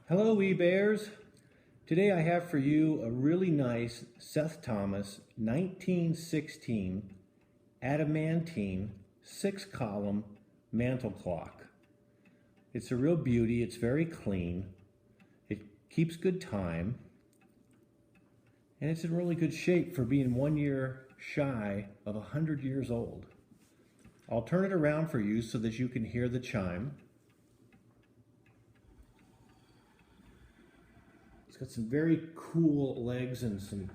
Hello, eBears. Today I have for you a really nice Seth Thomas 1916 Adamantine 6-column mantel clock. It's a real beauty. It's very clean. It keeps good time. And it's in really good shape for being 1 year shy of 100 years old. I'll turn it around for you so that you can hear the chime. It's got some very cool legs and some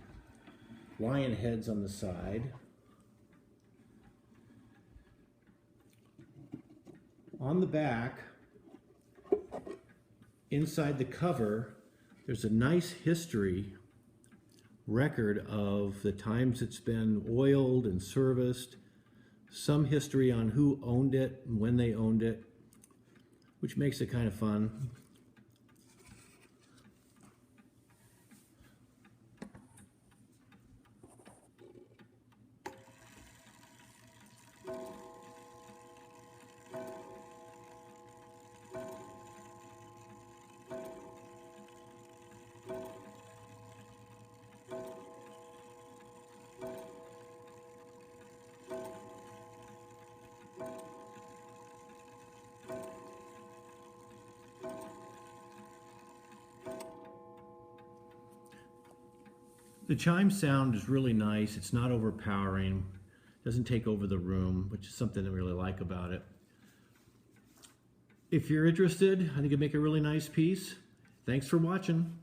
lion heads on the side. On the back, inside the cover, there's a nice history record of the times it's been oiled and serviced, some history on who owned it and when they owned it, which makes it kind of fun. The chime sound is really nice. It's not overpowering. Doesn't take over the room, which is something I really like about it. If you're interested, I think it'd make a really nice piece. Thanks for watching.